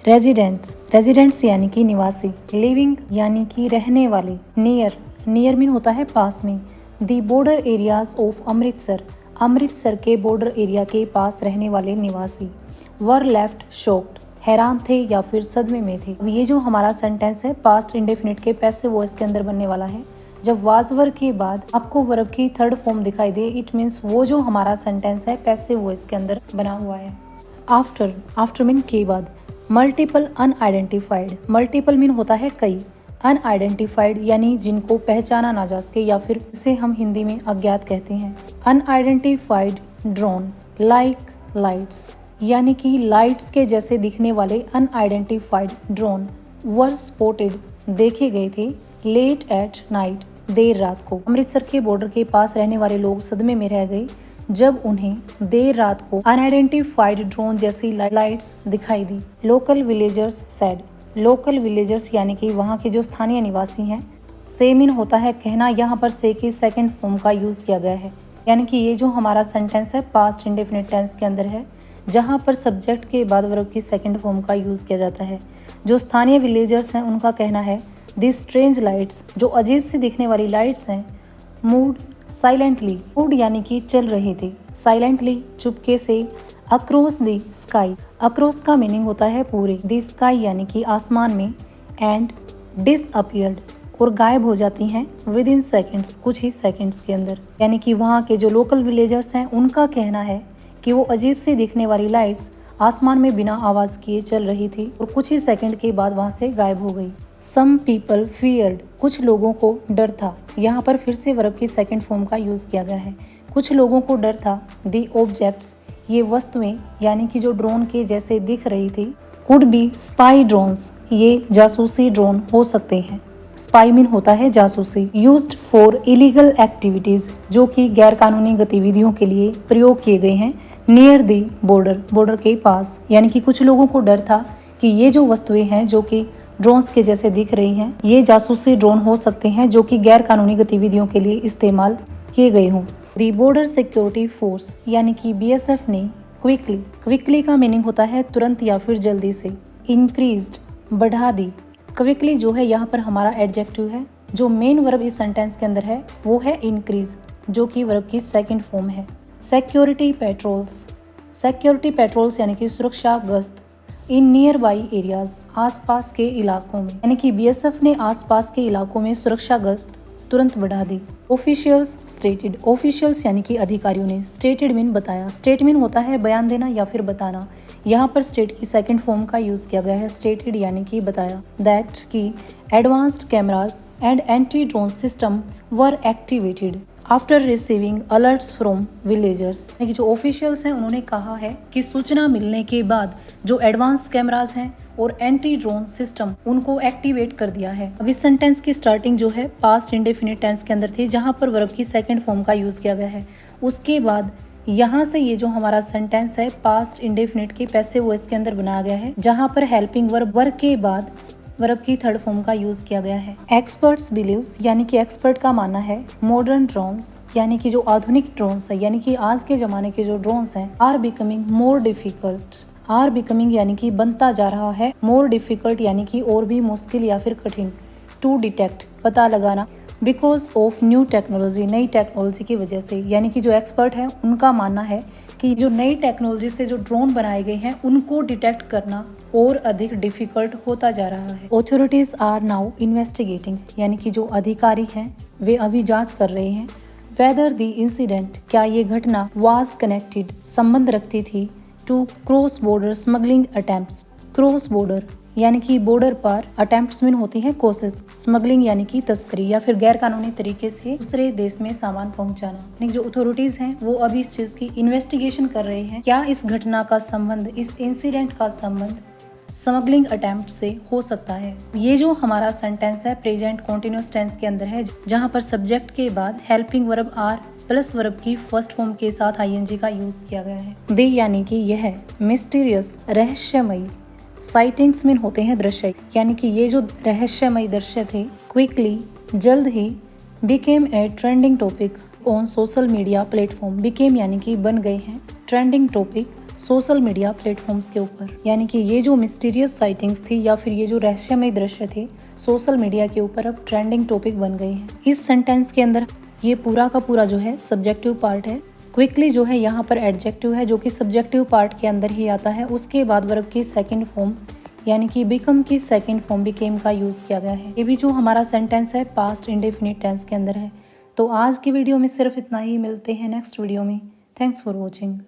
Residents यानी कि निवासी। लिविंग यानी कि रहने वाले। नियर मीन होता है पास में। दी बॉर्डर एरियाज ऑफ अमृतसर के बॉर्डर एरिया के पास रहने वाले निवासी। वर लेफ्ट शॉक्ड, हैरान थे या फिर सदमे में थे। अब ये जो हमारा सेंटेंस है पास्ट इंडेफिनिट के पैसिव वॉइस के अंदर बनने वाला है। जब वाज वर्ब के बाद आपको वर्ब की थर्ड फॉर्म दिखाई दे, इट मीन्स वो जो हमारा सेंटेंस है पैसिव वॉइस के अंदर बना हुआ है। आफ्टर मीन के बाद। मल्टीपल अनआइडेंटिफाइड, मल्टीपल मीन होता है कई, अनआइडेंटिफाइड यानी जिनको पहचाना ना जा सके या फिर इसे हम हिंदी में अज्ञात कहते हैं। अनआइडेंटिफाइड ड्रोन लाइक लाइट्स, यानी कि लाइट्स के जैसे दिखने वाले अनआइडेंटिफाइड ड्रोन वर स्पॉटेड, देखे गए थे। लेट एट नाइट, देर रात को। अमृतसर के बॉर्डर के पास रहने वाले लोग सदमे में रह गए जब उन्हें देर रात को अनआइडेंटिफाइड ड्रोन जैसी लाइट्स दिखाई दी। Local villagers said, local villagers यानी कि वहाँ के जो स्थानीय निवासी हैं। से मीन होता है कहना, यहाँ पर से की सेकंड फॉर्म का यूज किया गया है, यानी कि ये जो हमारा सेंटेंस है पास्ट इंडेफिनिट टेंस के अंदर है, जहाँ पर सब्जेक्ट के बाद वर्ब की सेकंड फॉर्म का यूज किया जाता है। जो स्थानीय विलेजर्स हैं उनका कहना है दिस स्ट्रेंज लाइट्स, जो अजीब सी दिखने वाली लाइट्स हैं। मूड साइलेंटली, मूड यानी कि चल रहे थे। साइलेंटली चुपके से। अक्रॉस द स्काई, अक्रॉस का मीनिंग होता है पूरे। द स्काई यानी कि आसमान में। एंड डिसअपियर्ड, और गायब हो जाती हैं विद इन सेकेंड्स, कुछ ही सेकेंड्स के अंदर। यानी कि वहाँ के जो लोकल विलेजर्स हैं उनका कहना है कि वो अजीब सी दिखने वाली लाइट्स आसमान में बिना आवाज किए चल रही थी और कुछ ही सेकंड के बाद वहां से गायब हो गई। सम पीपल फियर्ड, कुछ लोगों को डर था। यहाँ पर फिर से वर्ब की सेकंड फॉर्म का यूज किया गया है। कुछ लोगों को डर था। दी ऑब्जेक्ट्स, ये वस्तुएं यानी कि जो ड्रोन के जैसे दिख रही थी। कुड बी स्पाई ड्रोन्स, ये जासूसी ड्रोन हो सकते हैं। स्पाई मीन होता है जासूसी। यूज्ड फॉर इलीगल एक्टिविटीज, जो कि गैर कानूनी गतिविधियों के लिए प्रयोग किए गए हैं। नियर दी बॉर्डर, बॉर्डर के पास, यानी कि कुछ लोगों को डर था कि ये जो वस्तुएं हैं जो कि ड्रोन्स के जैसे दिख रही हैं, ये जासूसी ड्रोन हो सकते हैं जो कि गैर कानूनी गतिविधियों के लिए इस्तेमाल किए गए हों। दी बॉर्डर सिक्योरिटी फोर्स, यानी कि बीएसएफ ने क्विकली का मीनिंग होता है तुरंत या फिर जल्दी से। इंक्रीज्ड, बढ़ा दी। क्विकली जो है यहाँ पर हमारा एडजेक्टिव है। जो मेन वर्ब इस सेंटेंस के अंदर है वो है इंक्रीज, जो कि वर्ब की सेकंड फॉर्म है। सिक्योरिटी पेट्रोल्स यानी कि सुरक्षा गश्त। इन नियर बाई एरियाज, आसपास के इलाकों में, यानी कि बीएसएफ ने आसपास के इलाकों में सुरक्षा गश्त तुरंत बढ़ा दी। ऑफिशियल्स स्टेटेड, ऑफिशियल्स यानी कि अधिकारियों ने। स्टेटेड मीन बताया। स्टेट मीन होता है बयान देना या फिर बताना। यहाँ पर स्टेट की सेकंड फॉर्म का यूज किया गया है, स्टेटेड यानी कि बताया। दैट की advanced cameras and anti drone system were activated after receiving alerts from villagers, यानी कि जो ऑफिशियल्स हैं उन्होंने कहा है कि सूचना मिलने के बाद जो एडवांस कैमराज हैं और एंटी ड्रोन सिस्टम उनको एक्टिवेट कर दिया है। अब इस सेंटेंस की स्टार्टिंग जो है पास्ट इंडेफिनिट टेंस के अंदर थी, जहां पर वर्ब की सेकंड फॉर्म का यूज किया गया है। उसके बाद यहाँ से ये जो हमारा सेंटेंस है पास्ट इंडेफिनिट के पैसिव वॉइस के अंदर बनाया गया है, जहां पर हेल्पिंग वर्ब के बाद वर्ब की थर्ड फॉर्म का यूज किया गया है। एक्सपर्ट्स बिलीव्स, यानी कि एक्सपर्ट का मानना है मॉडर्न ड्रोन्स, यानी कि जो आधुनिक ड्रोन्स है, यानी कि आज के जमाने के जो ड्रोन्स हैं, are becoming more difficult. Are becoming यानी कि बनता जा रहा है, मोर डिफिकल्ट यानी कि और भी मुश्किल या फिर कठिन। टू डिटेक्ट, पता लगाना। बिकॉज ऑफ न्यू टेक्नोलॉजी, नई टेक्नोलॉजी की वजह से, यानी कि जो एक्सपर्ट है उनका मानना है कि जो नई टेक्नोलॉजी से जो ड्रोन बनाए गए हैं उनको डिटेक्ट करना और अधिक डिफिकल्ट होता जा रहा है। ऑथोरिटीज आर नाउ इन्वेस्टिगेटिंग, यानी कि जो अधिकारी हैं वे अभी जांच कर रहे हैं। वेदर द इंसिडेंट, क्या ये घटना वाज कनेक्टेड, संबंध रखती थी, to cross border smuggling attempts. Cross border यानी कि बॉर्डर पर, अटेम्प्ट्स मीन होती है कोशिश, स्मगलिंग यानी कि तस्करी या फिर गैर कानूनी तरीके से दूसरे देश में सामान पहुंचाना। यानी जो अथॉरिटीज हैं वो अभी इस चीज की इन्वेस्टिगेशन कर रहे हैं, क्या इस घटना का संबंध, इस इंसिडेंट का संबंध स्मगलिंग अटेम्प्ट से हो सकता है। ये जो हमारा सेंटेंस है प्रेजेंट कॉन्टिन्यूअस टेंस के अंदर है, जहाँ पर सब्जेक्ट के बाद helping verb are plus verb की फर्स्ट फॉर्म के साथ आईएनजी का यूज किया गया है। दे यानी कि यह, मिस्टीरियस रहस्यमयी। साइटिंग्स मीन होते हैं दृश्य, यानी कि ये जो रहस्यमयी दृश्य थे क्विकली जल्द he became a trending topic on social media platform. Became यानी कि बन गए हैं, trending topic social media platforms के ऊपर। यानी कि ये जो मिस्टीरियस साइटिंग्स थी या फिर ये जो रहस्यमय दृश्य थे सोशल मीडिया के ऊपर अब ट्रेंडिंग टॉपिक बन गए हैं। इस सेंटेंस के अंदर ये पूरा का पूरा जो है सब्जेक्टिव पार्ट है। क्विकली जो है यहाँ पर एडजेक्टिव है जो कि सब्जेक्टिव पार्ट के अंदर ही आता है। उसके बाद वर्ब की सेकंड फॉर्म यानी कि बिकम की सेकंड फॉर्म बिकेम का यूज़ किया गया है। ये भी जो हमारा सेंटेंस है पास्ट इंडेफिनिट टेंस के अंदर है। तो आज की वीडियो में सिर्फ इतना ही, मिलते हैं नेक्स्ट वीडियो में। Thanks for watching.